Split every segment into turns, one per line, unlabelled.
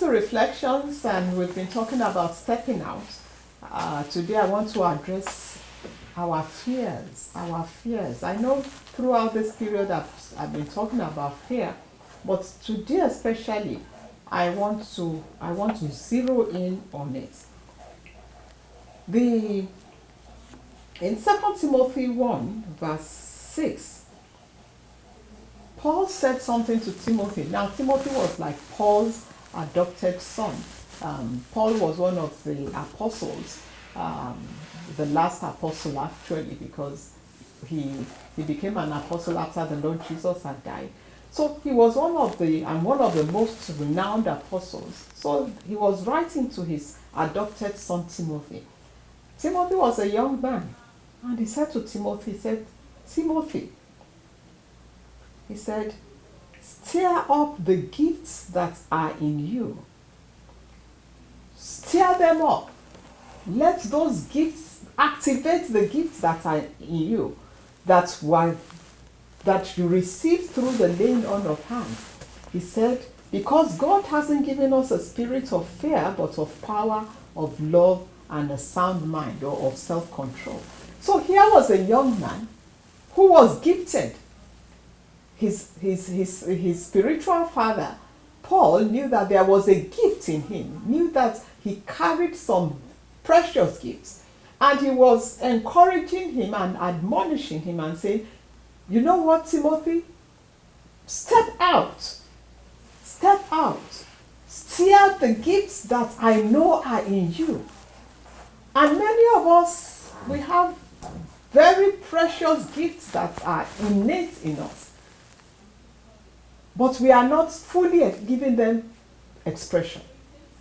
to reflections, and we've been talking about stepping out. Today I want to address our fears. Our fears. I know throughout this period I've been talking about fear, but today especially I want to zero in on it. In 2 Timothy 1 verse 6, Paul said something to Timothy. Now, Timothy was like Paul's adopted son. Paul was one of the apostles, the last apostle actually, because he became an apostle after the Lord Jesus had died. So he was one of the most renowned apostles. So he was writing to his adopted son Timothy. Timothy was a young man, and he said to Timothy, Timothy, he said, stir up the gifts that are in you. Stir them up. Let those gifts, activate the gifts that are in you, that you received through the laying on of hands. He said, because God hasn't given us a spirit of fear, but of power, of love, and a sound mind, or of self-control. So here was a young man who was gifted. His spiritual father, Paul, knew that there was a gift in him, knew that he carried some precious gifts. And he was encouraging him and admonishing him and saying, you know what, Timothy? Step out. Step out. Stir the gifts that I know are in you. And many of us, we have very precious gifts that are innate in us. But we are not fully giving them expression.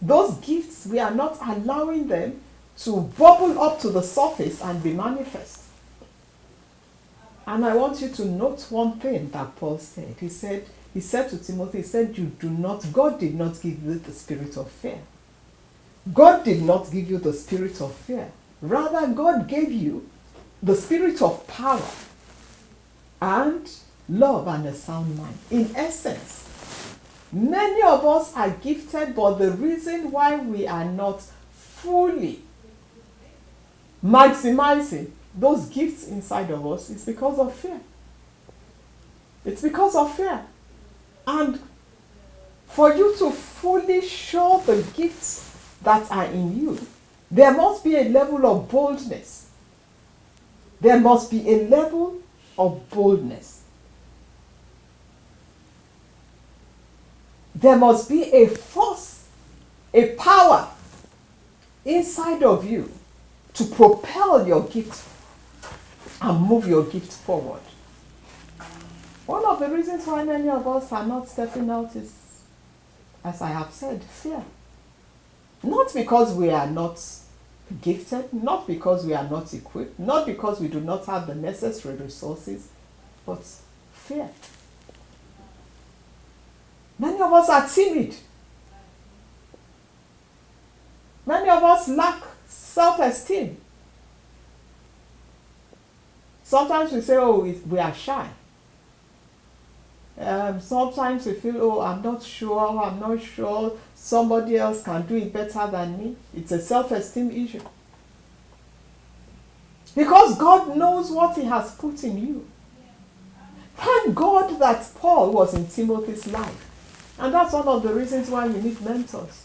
Those gifts, we are not allowing them to bubble up to the surface and be manifest. And I want you to note one thing that Paul said. He said to Timothy, God did not give you the spirit of fear. God did not give you the spirit of fear. Rather, God gave you the spirit of power and love and a sound mind. In essence, many of us are gifted, but the reason why we are not fully maximizing those gifts inside of us is because of fear. It's because of fear. And for you to fully show the gifts that are in you, there must be a level of boldness. There must be a level of boldness. There must be a force, a power inside of you to propel your gift and move your gift forward. One of the reasons why many of us are not stepping out is, as I have said, fear. Not because we are not gifted, not because we are not equipped, not because we do not have the necessary resources, but fear. Many of us are timid. Many of us lack self-esteem. Sometimes we say, we are shy. Sometimes we feel, I'm not sure, somebody else can do it better than me. It's a self-esteem issue. Because God knows what he has put in you. Thank God that Paul was in Timothy's life. And that's one of the reasons why you need mentors.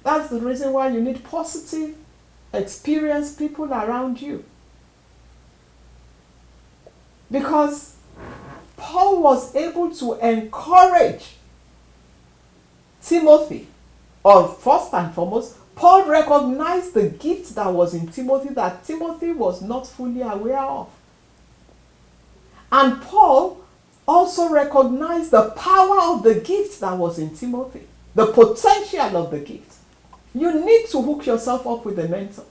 That's the reason why you need positive, experienced people around you. Because Paul was able to encourage Timothy, or first and foremost, Paul recognized the gift that was in Timothy that Timothy was not fully aware of. And Paul also recognized the power of the gift that was in Timothy, the potential of the gift. You need to hook yourself up with a mentor.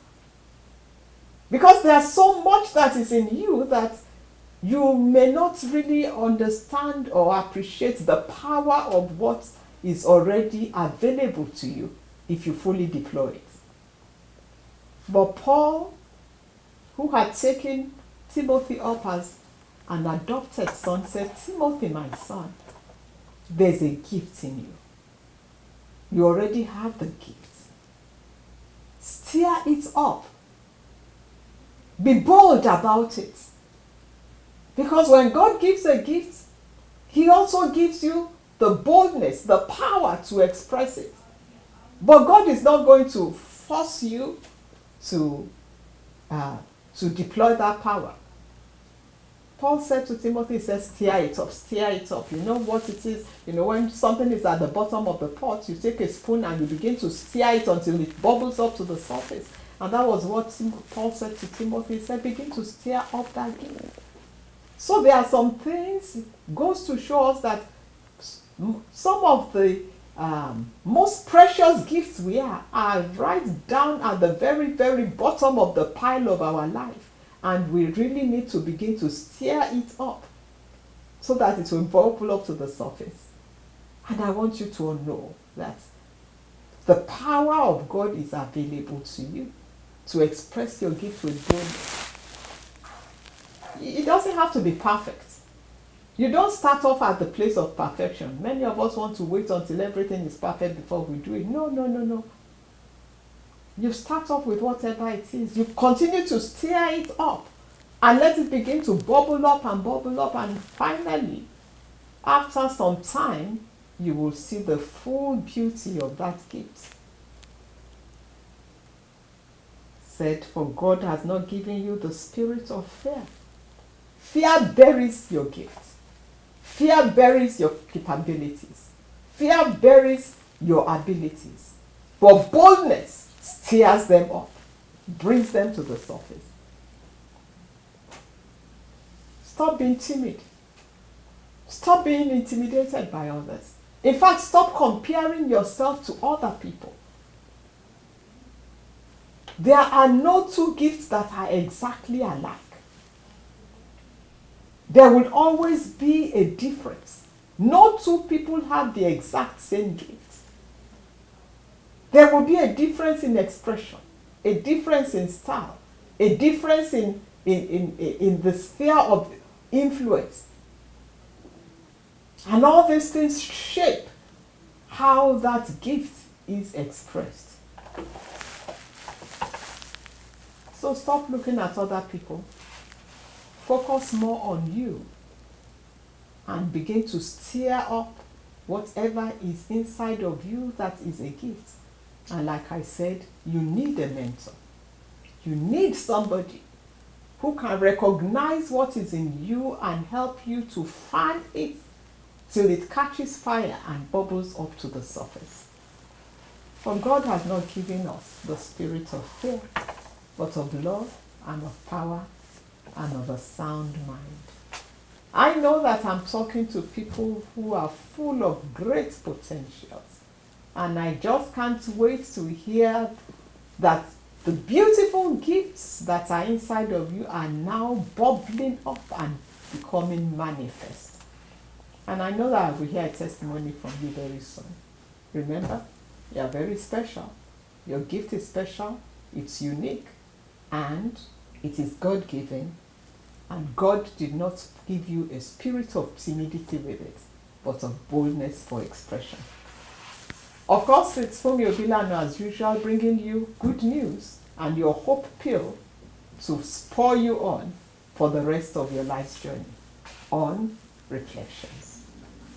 Because there's so much that is in you that you may not really understand or appreciate the power of what is already available to you if you fully deploy it. But Paul, who had taken Timothy up as an adopted son, said, Timothy, my son, there's a gift in you. You already have the gift. Stir it up. Be bold about it. Because when God gives a gift, He also gives you the boldness, the power to express it. But God is not going to force you to deploy that power. Paul said to Timothy, he says, stir it up, stir it up. You know what it is? You know, when something is at the bottom of the pot, you take a spoon and you begin to stir it until it bubbles up to the surface. And that was what Paul said to Timothy. He said, begin to stir up that gift. So there are some things, goes to show us that some of the most precious gifts we are right down at the very, very bottom of the pile of our life. And we really need to begin to stir it up so that it will bubble up to the surface. And I want you to know that the power of God is available to you to express your gift with boldness. It doesn't have to be perfect. You don't start off at the place of perfection. Many of us want to wait until everything is perfect before we do it. No, no, no, no. You start off with whatever it is. You continue to stir it up and let it begin to bubble up, and finally, after some time, you will see the full beauty of that gift. Said, for God has not given you the spirit of fear. Fear buries your gift. Fear buries your capabilities. Fear buries your abilities. But boldness stirs them up, brings them to the surface. Stop being timid. Stop being intimidated by others. In fact, stop comparing yourself to other people. There are no two gifts that are exactly alike. There will always be a difference. No two people have the exact same gift. There will be a difference in expression, a difference in style, a difference in the sphere of influence. And all these things shape how that gift is expressed. So stop looking at other people. Focus more on you and begin to stir up whatever is inside of you that is a gift. And like I said, you need a mentor. You need somebody who can recognize what is in you and help you to fan it till it catches fire and bubbles up to the surface. For God has not given us the spirit of fear, but of love and of power and of a sound mind. I know that I'm talking to people who are full of great potentials. And I just can't wait to hear that the beautiful gifts that are inside of you are now bubbling up and becoming manifest. And I know that I will hear a testimony from you very soon. Remember, you are very special. Your gift is special, it's unique, and it is God-given. And God did not give you a spirit of timidity with it, but of boldness for expression. Of course, it's Fumi Obilano as usual, bringing you good news and your hope pill to spur you on for the rest of your life's journey on Reflections.